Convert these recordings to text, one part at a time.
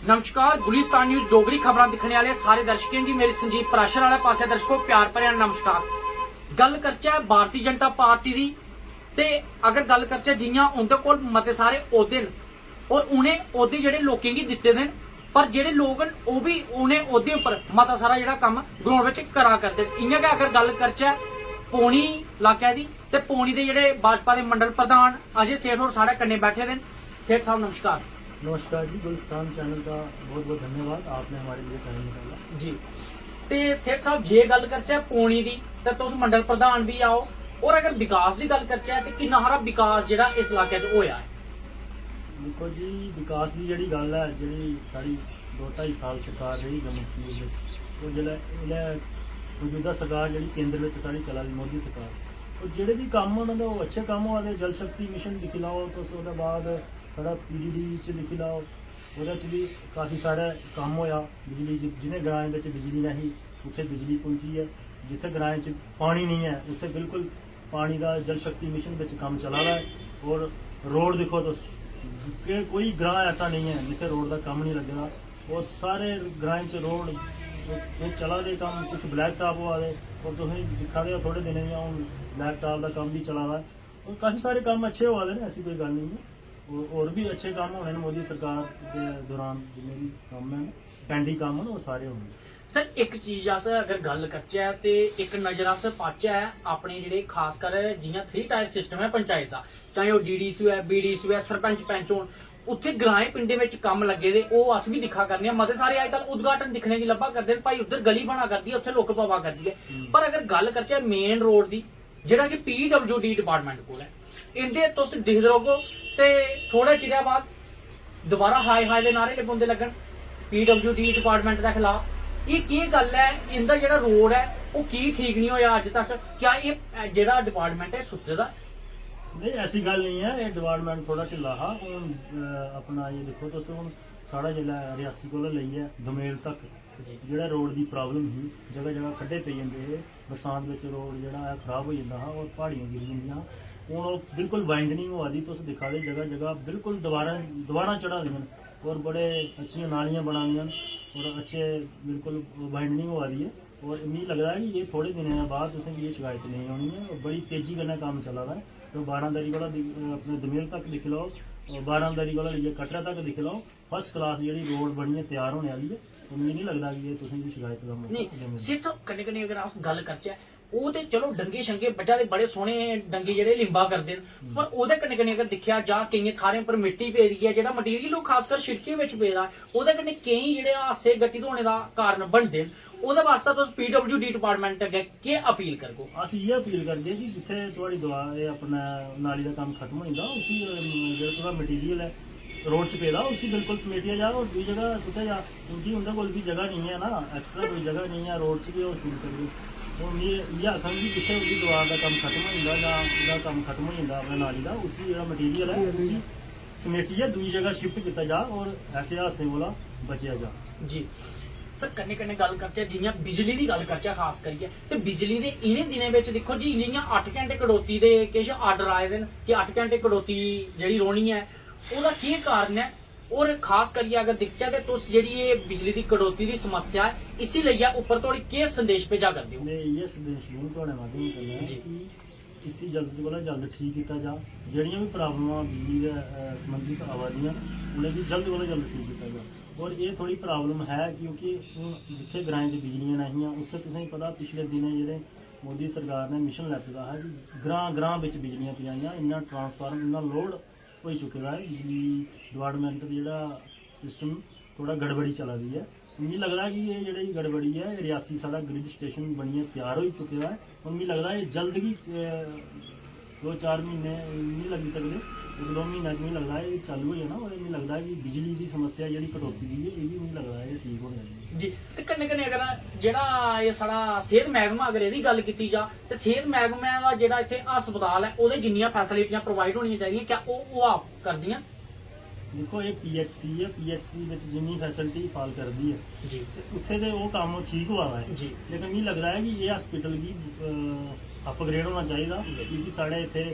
नमस्कार, गुलिस्तान न्यूज़ डोगरी खबर दिखने वाले सारे दर्शकों की मेरी संजीव प्राशर वाले पासे दर्शकों प्यार भरिया नमस्कार। गल करचे भारतीय जनता पार्टी दी ते अगर गल करचे जियां उनके कोल मते सारे ओहदे न और उन्हें ओहदे जेहड़े लोकें गी दित्ते दे न, पर जेहड़े लोग न ओह भी उन्हें ओहदे उपर मता सारा जेहड़ा कम ग्राउंड विच करा करदे। इयां गै अगर गल करचे पौनी इलाके दी ते पौनी दे जेहड़े भाजपा दे मंडल प्रधान अजय सेठ होर साढ़े कन्नै बैठे दे न। सेठ साहब नमस्कार। नमस्कार जी, गुलिस्तान चैनल का बहुत बहुत धन्यवाद, आपने हमारे लिए टाइम निकाला जी। ते सेठ साहब जे गल करचे पौनी दी ते तुस मंडल प्रधान भी आओ, और अगर विकास की गल करचे ते किन्ना हारा विकास जेहड़ा इस इलाके च होया है? देखो जी, विकास की जी गल है जी साड़ी 2-2.5 साल सरकार रही जम्मू कश्मीर में, और जिसले मौजूदा सरकार जी केंद्र में साड़ी चला रही मोदी सरकार, और जोड़े भी कम उन्होंने वो अच्छे कम हुआ जल शक्ति मिशन दिखी लाओ, तो उसके बाद सारा PDD दिखी लाओ, वो भी काफ़ी सारा कम होया। बिजली जिन्हें ग्राएं में बिजली नहीं उत्थे बिजली पहुंची है, जिथे ग्राएं पानी नहीं है उत्थे बिल्कुल पानी का जल शक्ति मिशन में काम चला रहा है। और रोड देखो तो कोई ग्रां ऐसा नहीं है जिथे रोड का काम नहीं लगेगा, और सारे ग्राएं च रोड चला दे काम, कुछ ब्लैक टॉप हुआ दे, और तुम दिखा दे थोड़े दिन हूँ ब्लैक टॉप का काम भी चला रहा है, और काफ़ी सारे काम अच्छे हुआ दे, ऐसी कोई गल नहीं है। और भी अच्छे काम होने मोदी सरकार के दौरान जिन्हें भी काम है पेंडिंग काम है वो सारे होंगे। सर एक चीज अस अगर गल करचे ते एक नजर अस पाचे अपने जेहड़े खासकर जियां 3 टायर सिस्टम है पंचायत का, चाहे वो DDC है, BDC है, सरपंच पैंच होन, उत्थे ग्राएं पिंडे में कम लगे दे वो अस भी दिखा करने मते सारे अजकल उद्घाटन दिखने की लब्भा करते हैं, भाई उधर गली बना करती है उत्थे लोक पवा करती है। पर अगर गल करचे मेन रोड की जेहड़ा कि PWD डिपार्टमेंट कोल है, इंदे तुस दिखदे रहो ते थोड़े चिर बाद दोबारा हाय हाय दे नारे लगे लगन PWD डिपार्टमेंट के खिलाफ। ये की गल है, इनका जेहड़ा रोड है वो की ठीक नहीं होया अज तक? क्या ये जेहड़ा डिपार्टमेंट है सुत्ते दा? नहीं, ऐसी गल नहीं है, ये डिपार्टमेंट थोड़ा ढिला हा। हुण अपना ये देखो तुस हुण साढ़ा जिला रियासी कोला लेइयै दोमेल तक जेहड़ा रोड की प्रॉब्लम ही, जगह जगह खड्डे पे जांदे हे, बरसात में रोड जेहड़ा खराब हो जाता हा और पहाड़ियां गिर जांदियां। हुण ओह बिल्कुल वाइंडनिंग होआ दी, तुस दिखा दे जगह जगह बिल्कुल दोबारा चढ़ा दियां, और बड़े अच्छियां नालियां बना दियां, और अच्छे बिल्कुल वाइंडनिंग होआ दी है। और मिगी लगदा है कि ये थोड़े दिनों बाद तुसें ये शिकायत नहीं होनी है, और बड़ी तेजी कन्नै काम चला रहा है। तो 12 दरी कोला अपने दमेल तक दिक्खी लैओ, और 12 दरी कोला लेइयै कटरा तक दिक्खी लैओ, फर्स्ट क्लास जी रोड बनी है, तैयार होने वाली है। तो मिगी नहीं लगता कि ये तुसें भी शिकायत का नहीं। सिर्फ सब कन्नै कन्नै अगर अस गल करचे ਉਹ ਤੇ ਚਲੋ ਡੰਗੇ ਸ਼ੰਗੇ ਬੱਚਾ ਦੇ ਬੜੇ ਸੋਹਣੇ ਡੰਗੇ ਜਿਹੜੇ ਲਿੰਬਾ ਕਰਦੇ ਨੇ, ਪਰ ਉਹਦੇ ਕਨੇ ਕਨੇ ਅਗਰ ਦੇਖਿਆ ਜਾ ਕਈ ਥਾਰੇ ਪਰ ਮਿੱਟੀ ਪੇਦੀ ਹੈ, ਜਿਹੜਾ ਮਟੀਰੀਅਲ ਉਹ ਖਾਸ ਕਰ ਛਿੜਕੇ ਵਿੱਚ ਪੇਦਾ, ਉਹਦੇ ਕਨੇ ਕਈ ਜਿਹੜੇ ਹਾਸੇ ਗੱਟੀ ਹੋਣੇ ਦਾ ਕਾਰਨ ਬਣਦੇ ਨੇ। ਉਹਦੇ ਵਾਸਤੇ ਤੁਸੀਂ PWD डिपार्टमेंट अगे की अपील करो? ਅਸੀਂ ਇਹ अपील ਕਰਦੇ ਹਾਂ ਕਿ ਜਿੱਥੇ ਤੁਹਾਡੀ ਦਵਾ ਇਹ ਆਪਣਾ ਨਾਲੀ ਦਾ ਕੰਮ ਖਤਮ ਹੋ ਜਾਂਦਾ, ਉਸੇ ਜਿਹੜਾ ਤੁਹਾਡਾ ਮਟੀਰੀਅਲ ਹੈ रोड च पेदा उसी बिल्कुल समेटिया जा और दूसरी जगह सुटे जा, क्योंकि उनके कोल भी जगह नहीं है ना, एक्सट्रा कोई जगह नहीं है रोड च भी वो छुड़ सकते। हूँ ये आखन कि जितने उसकी दीवार का काम खत्म हो जाता या उसका काम खत्म हो जाता अपने नाली का, उसी जो मटीरियल है उसी समेटिया दूसरी जगह शिफ्ट किया जा और ऐसे हादसे कोला बचया जा। जी सर, कन्नै कन्नै गल करचे जियां बिजली की गल करचे खास करिए, तो बिजली के इन्हें दिनों में देखो जी जियां 8 घंटे कटौती के किश आर्डर आए दिन कि 8 घंटे कटौती जी रोनी है, ਉਹਦਾ ਕੀ ਕਾਰਨ ਹੈ? और खास करिए अगर दिखचा तो तुस जेडी ये बिजली की कटौती की समस्या है इसी लिए ऊपर थोड़ी के संदेश भेजा करते हो? ये संदेश नहीं थोड़े माध्यम करना है कि इसी जल्द से जल्द ठीक किया जा, जड़ियाँ भी प्रॉब्लम बिजली के संबंधित आवादियाँ उन्हें भी जल्द को जल्द ठीक किया जा। और ये थोड़ी प्रॉब्लम है क्योंकि जिथे ग्राएं च बिजलियाँ नहीं उत्थे तुसें पता पिछले दिनों जेडे मोदी सरकार ने मिशन लैता है कि ग्रां बिजलियां पाइयां, इन्ना ट्रांसफार्म इन्ना लोड हो चुके है, बिजली डिपार्टमेंट का जोड़ा सिस्टम थोड़ा गड़बड़ी चला रही है। मुझे लगता है कि ये जी गड़बड़ी है रियासी सारा ग्रिड स्टेशन बनिए तैयार हो चुके है, और मुझे लगता है ये जल्द ही 2-4 महीने नहीं लगी सकते, 1-2 महीना मुझे लगता है ये चालू हो जाना। और मुझे लगता है कि बिजली की समस्या जी कटौती की है ये भी मुझे लगता है ये ठीक हो जाएगी जी। तो कन्नै कन्नै अगर जेड़ा ये सारा सेहत महकमा अगर यदि गल की जा तो सेहत महकमे का जेड़ा इत्थे हस्पताल है वो जिन्नियां फैसिलिटियां प्रोवाइड होनी चाहिए क्या वो आप कर दियां? देखो ये PHC है, PHC में जिन्नी फैसिलिटी फाल कर दी है जी, उत्थे तो वो काम ठीक हुआ है जी, लेकिन मुझे लग रहा है कि ये हॉस्पिटल की अपग्रेड होना चाहिए, क्योंकि साढ़े इतने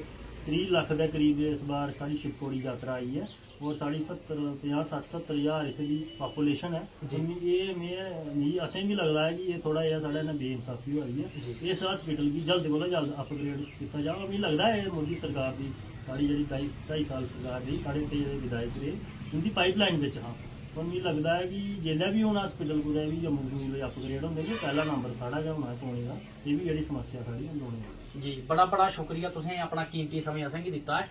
30 लाख के करीब इस बार सारी शिवखोड़ी यात्रा आई है, और साढ़ी 50-60-70 हज़ार इत्थे दी पॉपुलेशन है। ये मिगी असें भी लगदा है कि ये थोड़ा जिहा साढ़े ने बेइंसाफी होई है। इस हॉस्पिटल गी जल्द कोला जल्द अपग्रेड कीता जाओ। मिगी लगदा है मोदी सरकार दी साढ़ी जेह्ड़ी 2.5 साल सरकार रही, साढ़े ते जेह्ड़े विधायक रेह् उंदी पाइपलाइन बिच हाँ। और मिगी लगदा है कि जेल्लै भी हून हॉस्पिटल कुदै भी जम्मू कश्मीर अपग्रेड होंदे कि पहला नंबर साढ़ा गै होना पौने दा। ये भी जेह्ड़ी समस्या साढ़ी हल होनी जी बड़ा बड़ा शुक्रिया, तुसें अपना कीमती समय असें गी दित्ता है।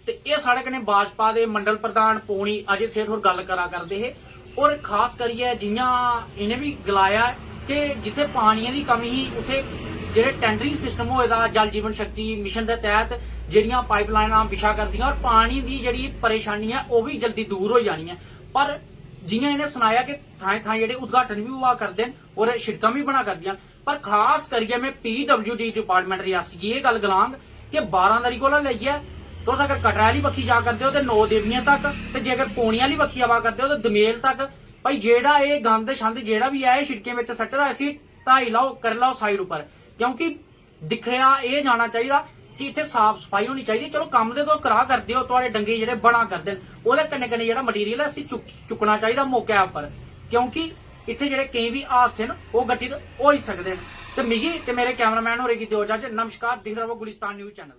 ते ये साढ़े कन्नै भाजपा दे मंडल प्रधान पौनी अजय सेठ होर गल करा करदे हे। और खास करियै जियां इन्हें भी गलाया कि जिथे पानिया दी कमी ही उत्थे जेह्ड़े टेंडरिंग सिस्टम होए दा जल जीवन शक्ति मिशन दे तहत जेह्ड़ियां पाइपलाइनां बिछा करदियां और पानी दी जेह्ड़ी परेशानी है वो भी जल्दी दूर हो जानी है। पर जियां इन्हें सनाया कि थाएं थाएं जेह्ड़े उद्घाटन भी हुआ करदे न और शिड़कां भी बना करदियां। पर खास करियै मैं PWD डिपार्टमेंट रियासी गी एह् गल गलांग कि 12 दरी कोला लेइयै तुस अगर कटरा आह्ली बक्खी जा करदे हो ते 9 देवियां तक, ते जेकर पौनी आह्ली बक्खी आवा करदे हो ते दमेल तक, भाई जेह्ड़ा एह् गंद शंद जेह्ड़ा भी है शिड़कें बिच सट्टे दा इसी ढाई लाओ, करी लाओ साइड उप्पर। क्योंकि दिक्खेआ एह् जाना चाहिदा कि इत्थे साफ सफाई होनी चाहिए। चलो कम्म ते तुस करा करदे हो, तुहाड़े डंगे जेह्ड़े बना करदे न, ओह्दे कन्नै कन्नै जेह्ड़ा मटीरियल है इसी चुक्कना चाहिदा मौके उप्पर। क्योंकि इत्थे जेह्ड़े केईं भी हादसे न ओह् घटित होई सकदे न। ते मिगी ते मेरे कैमरामैन होरें गी दिओ इजाजत। नमस्कार, दिखदे रवो गुलिस्तान न्यूज़ चैनल।